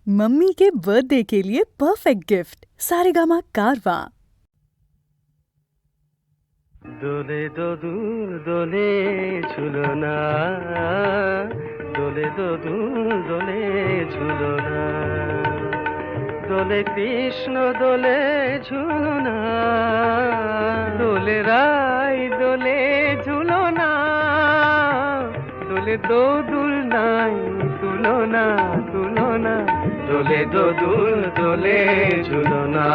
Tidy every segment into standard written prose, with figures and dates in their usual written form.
Mummy के birthday के लिए परफेक्ट गिफ्ट सारेगामा कारवा। দোলে দোদুল দোলে ঝুলনা, দোলে দোদুল দোলে ঝুলনা, দোলে কৃষ্ণ দোলে ঝুলনা, দোলে রাই দোলে ঝুলনা, দোলে দোদুল নাই তুলনা তুলনা, দোলে দোদুল দোলে ঝুলনা,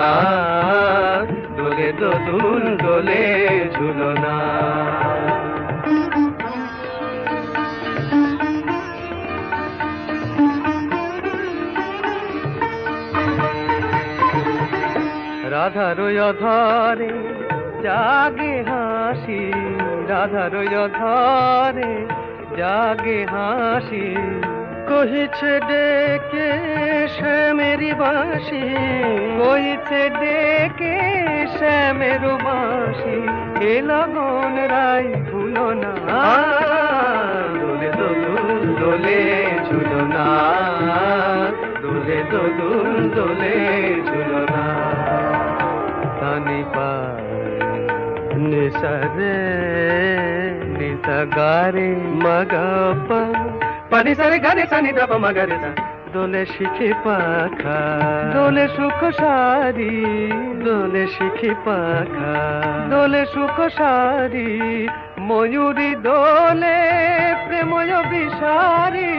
দোলে দোদুল দোলে ঝুলনা। রাধার অধরে জাগে হাসি, রাধার অধরে জাগে হাসি, কহিছে ডেকে শ্যামেরি বাঁশি, কহিছে ডেকে শ্যামের বাঁশি, এ লগন রাই ভুলো না, দোলে দোদুল দোলে ঝুলনা, দোলে দোদুল দোলে ঝুলনা। তানি পায় নিসা রে নিসা গারে মগপা, পানি সারে গারে সানি দাপা মগরে সা, দোলে শিখি পাখা দোলে সুখ সারি, দোলে শিখি পাখা দোলে সুখ সারি, ময়ূরী দোলে প্রেময় বিসারি,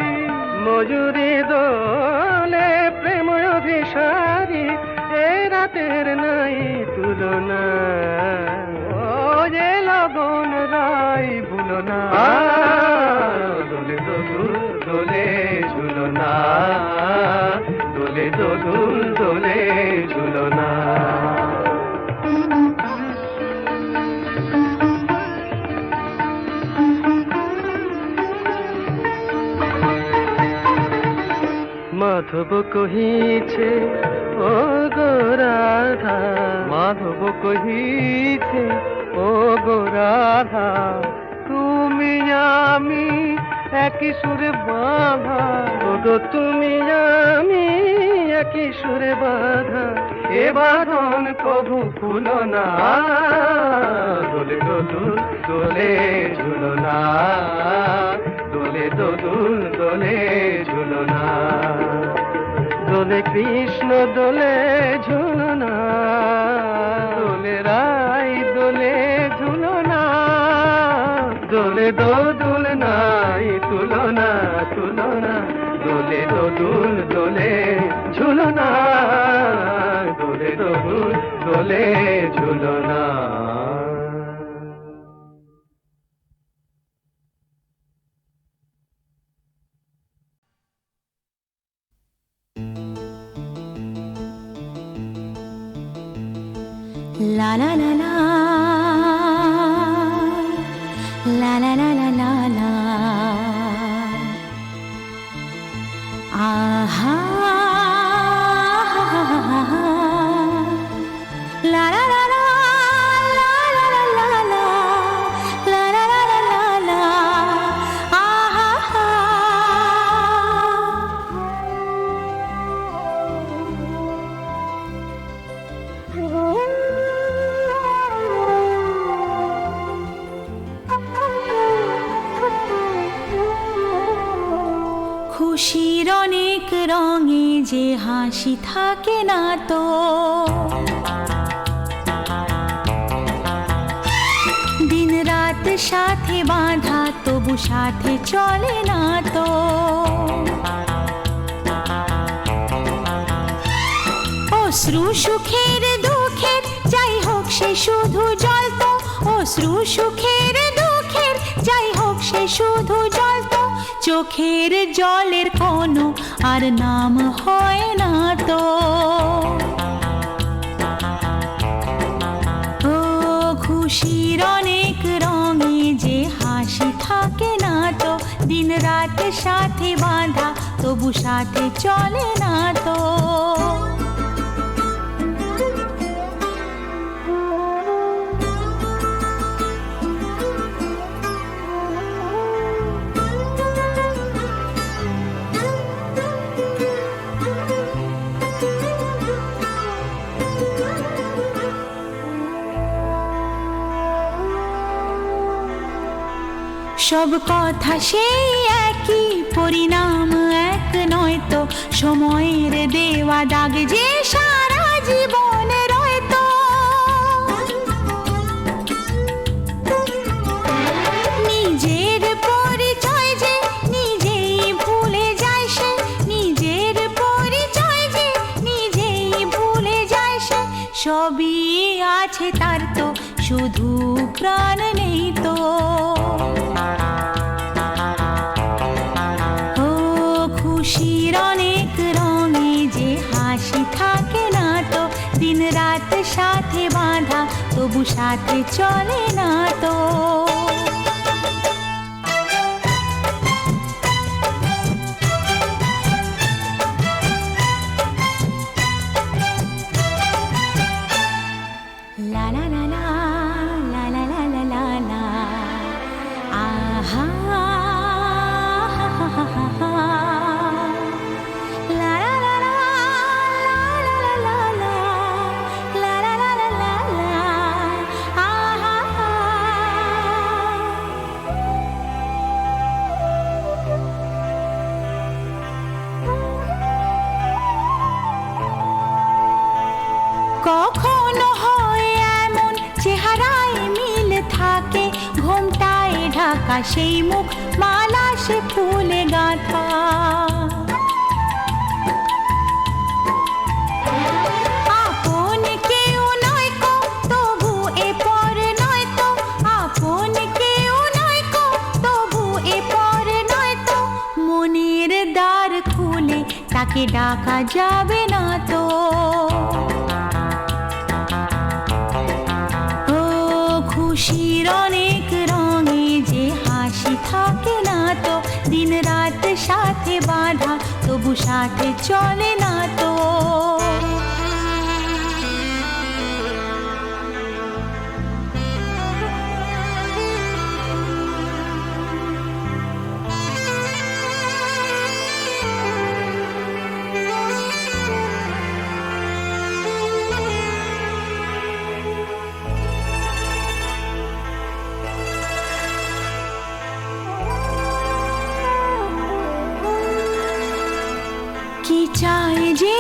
ময়ূরী দোলে প্রেময় বিসারি, এ রাতের নাই তুলনা, ও যে লগন রাই ভুলো না, দোলে দোদুল দোলে ঝুলনা, দোলে দোদুল দোলে ঝুলনা। মাধব কহিছে ও গো রাধা, মাধব কহিছে ও গো রাধা, তুমি আমি একই সুরে বাঁধা, ও গো তুমি আমি একই সুরে বাঁধা, এ বাঁধন কভু খুলো না, দোলে দোদুল দোলে ঝুলনা, দোলে দোদুল দোলে ঝুলনা, দোলে কৃষ্ণ দোলে ঝুলনা, দোলে রাই দোলে ঝুলনা, দোলে দোদুল নাই তুলনা তুলনা, দোলে দোদুল দোলে ঝুলনা, দোলে দোদুল দোলে ঝুলনা। La la la la la la la la la la, aha, la la la la la la la la la, la la la la la la, aha. খুশির অনেক রঙে যে হাসি থাকে না তো, দিন রাত সাথে বাঁধা তবু সাথে চলে না তো, অশ্রু সুখের দুঃখের যাই হোক সে শুধু জ্বলতো, অশ্রু সুখের দুঃখের যাই হোক সে শুধু জ্বলতো, চোখের জলের কোনো আর নাম হয় না তো, ও খুশির অনেক রঙে যে হাসি থাকে না তো, দিন রাত সাথে বাঁধা তবু সাথে চলে না তো। সব কথা সেই একই, পরিণাম এক নয় তো, সময়ের দেওয়া দাগ যে সারা জীবনে রয়তো। নিজের পরিচয় যে নিজেই ভুলে যায় সে, নিজের পরিচয় যে নিজেই ভুলে যায় সে, সবই আছে তার তো, শুধু প্রাণ নেই তো। ও খুশির অনেক রঙে যে হাসি থাকে না তো, দিন রাত সাথে বাঁধা তবু সাথে চলে না তো। লা লা লা লা লা লা লা লা লা লা, আহা হা হা হা হা হা, লা লা লা লা লা লা লা লা, লা লা লা লা লা লা, আহা হা। কখনো হয় এমন চেহারায় মিল থাকে, ঘোমটায় ঢাকা সেই মুখ মালা সে ফুলে গাঁথা। আপন কেউ নয় কো তবু এ পর নয় তো, আপন কেউ নয় কো তবু এ পর নয় তো, মনের দ্বার খুলে তাকে ডাকা যাবে না তো। খুশির অনেক রঙে যে হাসি থাকে না তো, দিন রাত সাথে বাঁধা তবু সাথে চলে না তো। কি চায় যে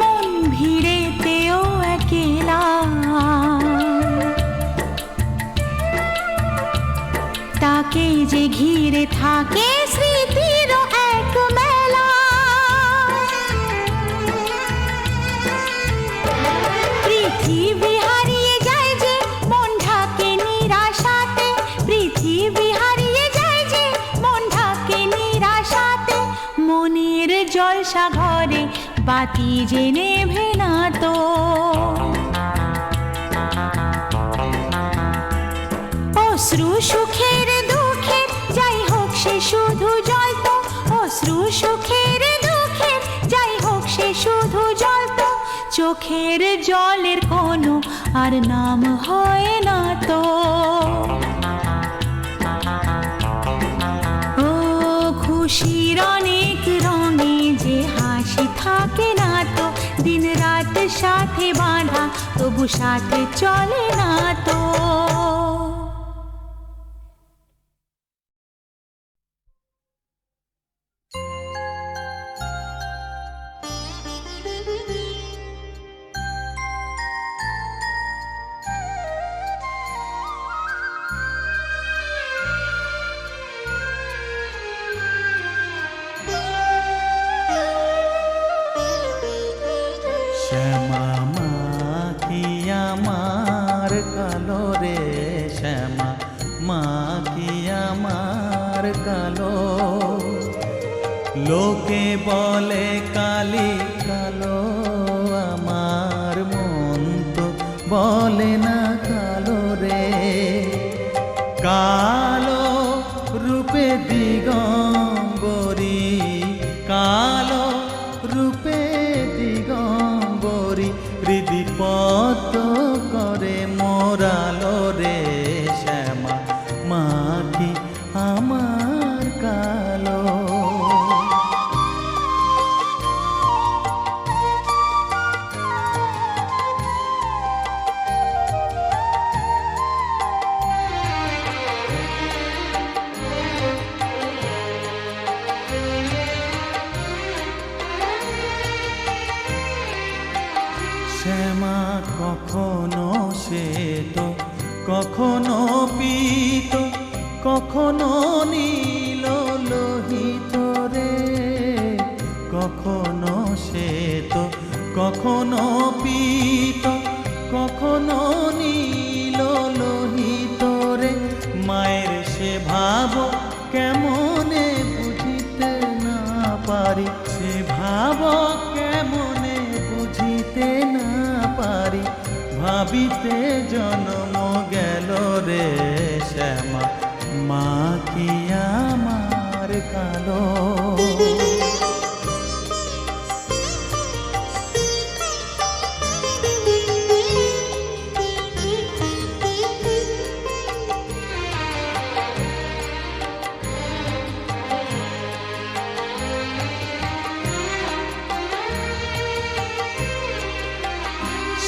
মন ভিড়েতেও একলা, তাকে যে ঘিরে থাকে স্মৃতির এক মেলা। পৃথিবী হারিয়ে যায় যে মন ঢাকে নিরাশাতে, পৃথিবী হারিয়ে যায় যে মন ঢাকে নিরাশাতে, মনের জলসা ঘরে বাতি যে নেভে না তো। অশ্রু সুখের দুঃখের যাই হোক সে শুধু জ্বলতো, অশ্রু সুখের দুঃখের যাই হোক সে শুধু জ্বলতো, চোখের জলের কোনো আর নাম হয় না তো। ও খুশির অনেক রঙে যে হাসি থাকে না তো, দিন রাত সাথে বাঁধা তবু সাথে চলে না তো। শ্যামা মা কি আমার কালো রে, শ্যামা মা কি আমার কালো, লোকে বলে কালি কালো, আমার মন তো বলে না কালো রে। কালো রূপে দিগম্বরী, কালো রূপে দিগম্বরী, হৃদিপত করে মোরালো রে, শ্যামা মা কি আমার কালো। শ্যামা কখনো শ্বেত, কখনো পীত, কখনো নীল লোহিত রে, কখনো শ্বেত, কখনো পীত, কখনো নীল লোহিত রে। মায়ের সে ভাব কেমনে বুঝিতে না পারি, সে ভাব কেমনে বুঝিতে না পারি, ভাবিতে জন্ম গেল রে শ্যামা, মা কি আমার কালো।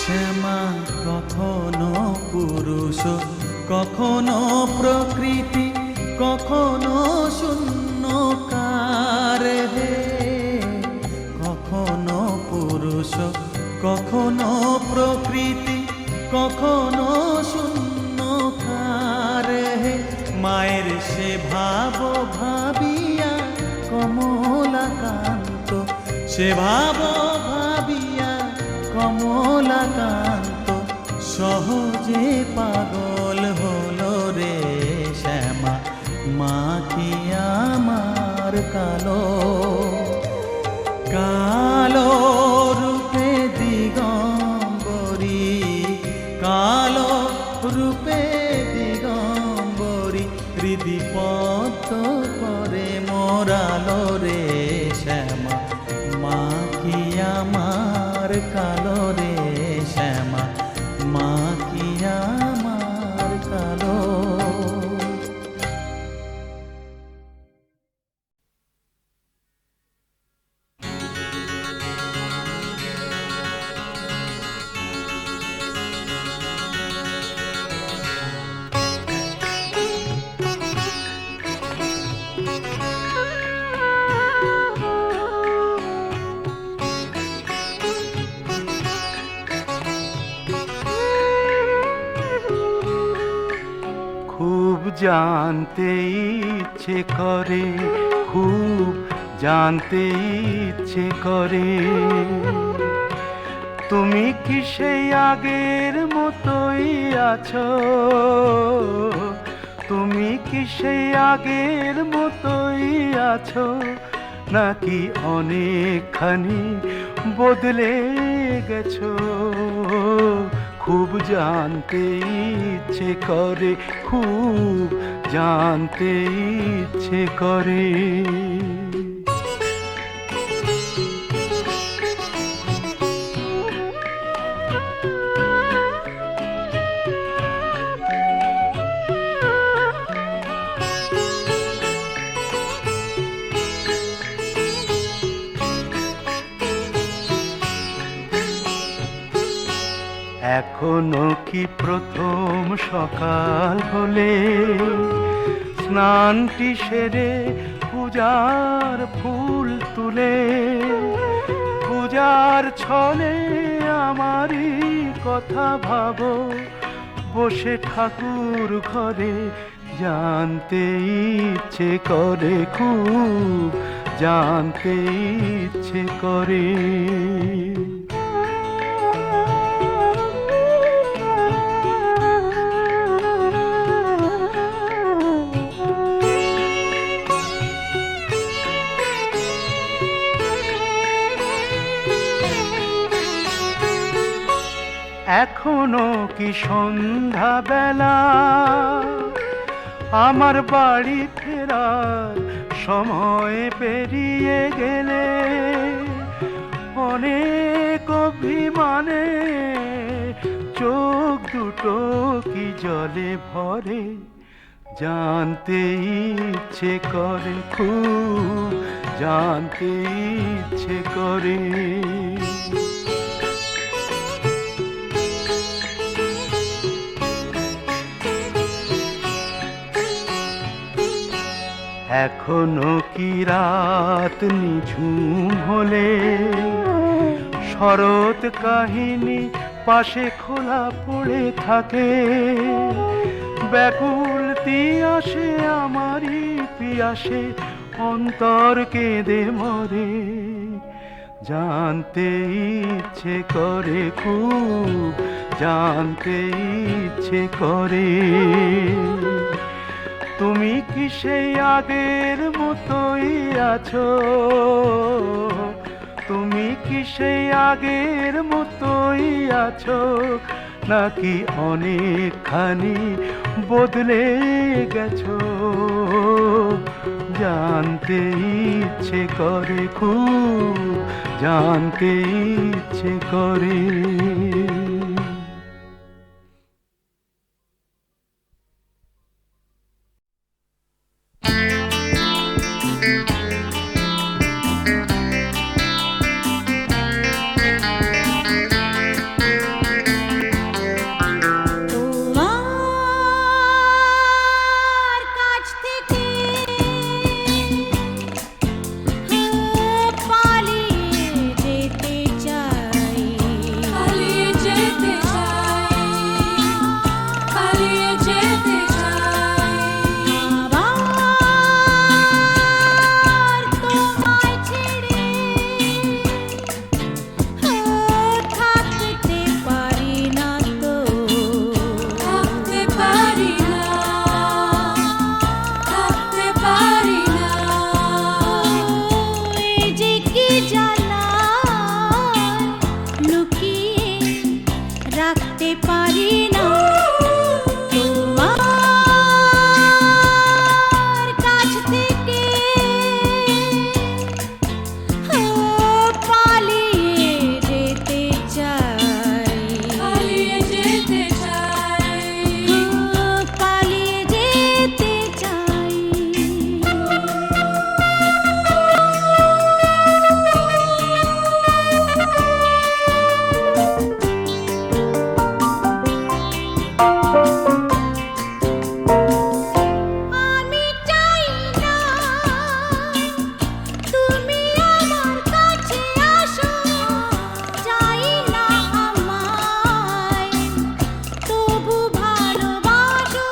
শ্যামা কখনো পুরুষ, কখনো প্রকৃতি, কখনো শূন্যকার হে, কখনো পুরুষ, কখনো প্রকৃতি, কখনো শূন্যকার হে। মায়ের সে ভাব ভাবিয়া কমলাকান্ত, সে ভাব ভাবিয়া কমলাকান্ত সহজে পাগল হলো রে শ্যামা, মা কি আমার কালো। কালো রূপে দিগম্বরী, কালো রূপে দিগম্বরী, হৃদি পদ্ম করে মোরালো রে শ্যামা, মা কি আমার কালো রে শ্যামা, মা কি আমার কালো। জানতে ইচ্ছে করে, খুব জানতে ইচ্ছে করে, তুমি কি সেই আগের মতোই আছো, তুমি কি সেই আগের মতোই আছো, নাকি অনেকখানি বদলে গেছো। খুব জানতে ইচ্ছে করে, খুব জানতে ইচ্ছে করে। এখনো কি প্রথম সকাল হলে স্নানটি সেরে পূজার ফুল তুলে, পূজার ছলে আমারই কথা ভাবো, বসে ঠাকুর ঘরে জানতে ইচ্ছে করে, খুব জানতে ইচ্ছে করে। এখনো কি সন্ধ্যা বেলা, আমার বাড়ি ফেরার সময় পেরিয়ে গেলে, অনেক অভিমানে চোখ দুটো কি জলে ভরে, জানতে ইচ্ছে করে, খুব জানতে ইচ্ছে করে। এখনো কি রাত নিঝুম হলে শরৎ কাহিনী পাশে খোলা পড়ে থাকে, ব্যাকুল তিয়াসে আমারই পিয়াসে অন্তর কেঁদে মরে। জানতে ইচ্ছে করে খুব, জানতে ইচ্ছে করে, তুমি কি সেই আগের মতোই আছো? তুমি কি সেই আগের মতোই আছো, নাকি অনেকখানি বদলে গেছো? জানতে ইচ্ছে করে খুব, জানতে ইচ্ছে করে। তোমার কাছ থেকে পালিয়ে যেতে চাই, পালিয়ে যেতে চাই, পালিয়ে যেতে চাই। আবার তোমায় ছেড়ে থাকতে পারি না তো, থাকতে পারি না, থাকতে পারি না। এই যে কি জ্বালা লুকিয়ে রাখতে পারি না। তোমার কাছ থেকে পালিয়ে যেতে চাই, পালিয়ে যেতে চাই, পালিয়ে যেতে চাই। আমি চাই না তুমি আমার কাছে আসো, চাই না আমায় তবু ভালোবাসো।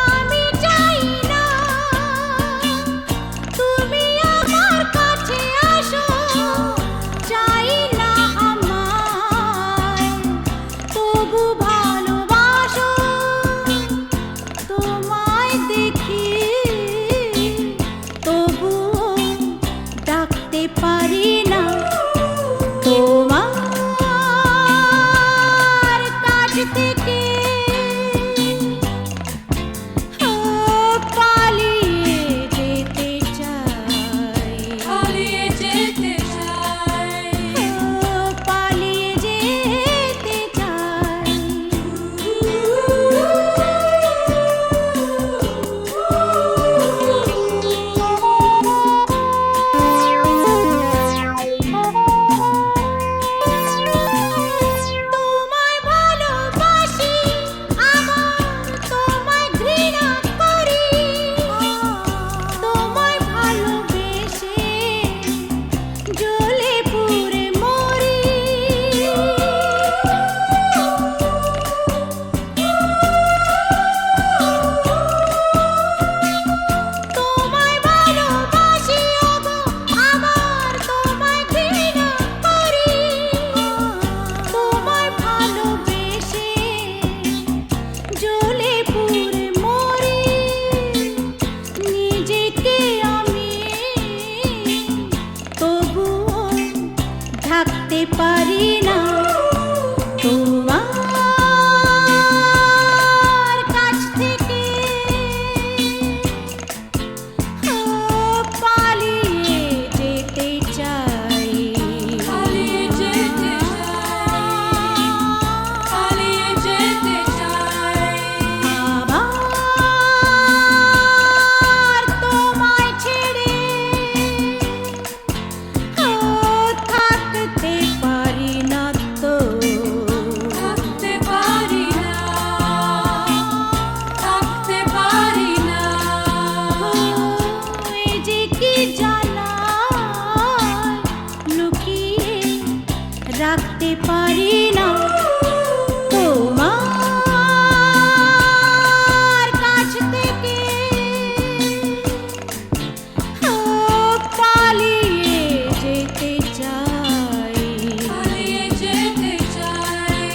আমি চাই না তুমি আমার কাছে আসো, চাই না আমায় তবু ভালোবাসো। তোমায় দেখি তবু ডাকতে পারি না। তোমার কাছ থেকে পালিয়ে যেতে চাই, পালিয়ে যেতে চাই, পালিয়ে যেতে চাই। তোমায় ভালোবাসি, আবার তোমায় ঘৃণা করি, তোমায় ভালোবেসে জ্বলে পুড়ে মরি। তোমায় ভালোবাসি ওগো, আবার তোমায় ঘৃণা করি, তোমায় ভালোবেসে জ্বলে পুড়ে মরি। নিজেকে আমি তবুও ঢাকতে পারি না। তোমার কাছ থেকে পালিয়ে যেতে চাই, পালিয়ে যেতে চাই, পালিয়ে যেতে চাই। আবার পারি না তোমার কাছ থেকে পালিয়ে যেতে চাই, পালিয়ে যেতে চাই,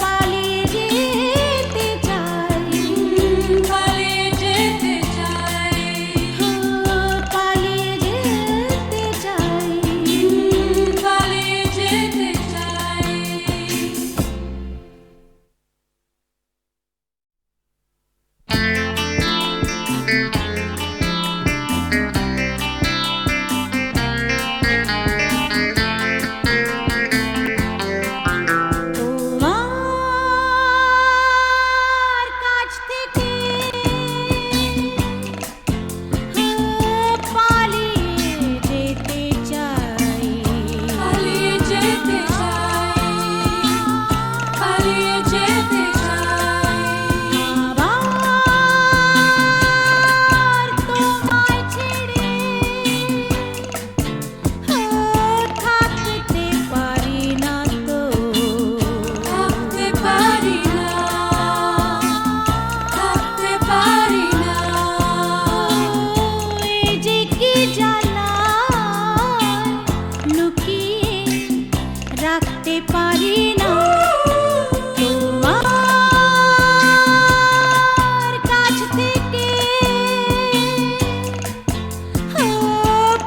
পালিয়ে যেতে চাই, পালিয়ে যেতে চাই, পালিয়ে যেতে চাই, পালিয়ে যেতে চাই। তোমার কাছ থেকে পালিয়ে যেতে চাই, পালিয়ে যেতে চাই, পালিয়ে যেতে চাই। আবার তোমায় ছেড়ে থাকতে পারি না তো, থাকতে পারি না, থাকতে পারি না। এই যে কি জ্বালা লুকিয়ে রাখতে পারি না তোমার কাছ থেকে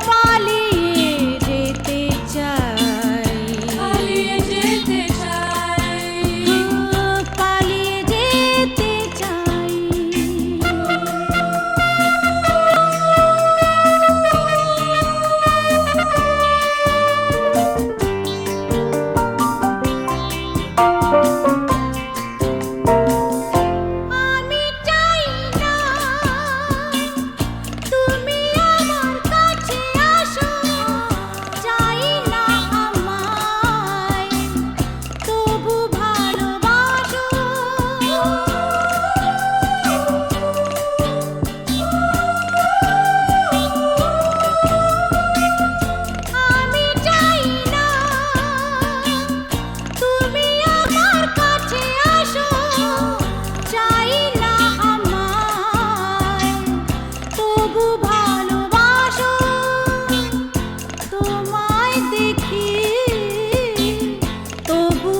পালিয়ে যেতে চাই, পালিয়ে যেতে চাই, পালিয়ে যেতে চাই। আমি চাই না তুমি আমার কাছে আসো, চাই না আমায় তবু ভালোবাসো। আমি চাই না তুমি আমার কাছে আসো, চাই না আমায় তবু ভালোবাসো। তোমায় দেখি তবু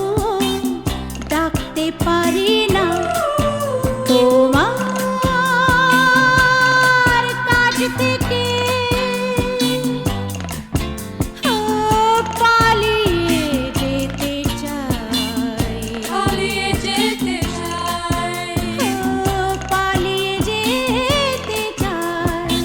ডাকতে পারি না তোমার কাছ থেকে পালিয়ে যেতে চাই, পালিয়ে যেতে চাই, পালিয়ে যেতে চাই।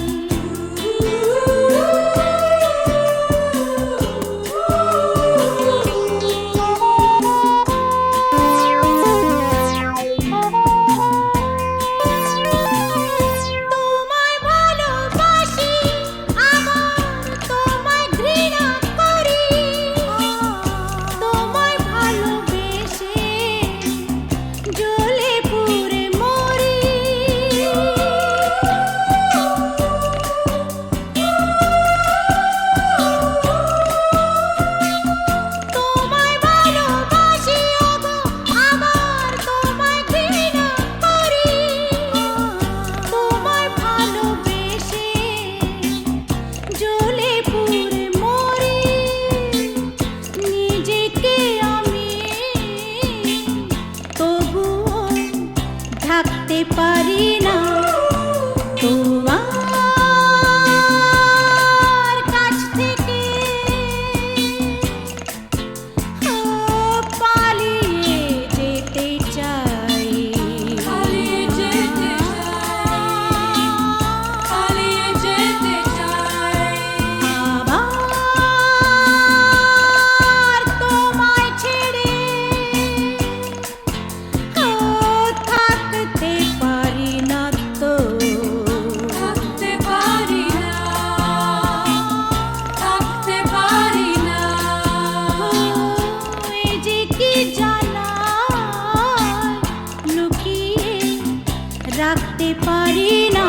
তোমায় ভালোবাসি, আবার তোমায় ঘৃণা করি, তোমায় ভালোবেসে জ্বলে পুড়ে মরি। তোমায় ভালোবাসি ওগো, আবার তোমায় ঘৃণা করি, তোমায় ভালোবেসে জ্বলে পুড়ে মরি। নিজেকে আমি তবুও ঢাকতে পারি না তোমার কাছ থেকে পালিয়ে যেতে চাই, পালিয়ে যেতে চাই, পালিয়ে যেতে চাই। আবার তোমায় ছেড়ে থাকতে পারি না তো, থাকতে পারি না, থাকতে পারি না। এই যে কি জ্বালা লুকিয়ে রাখতে পারি না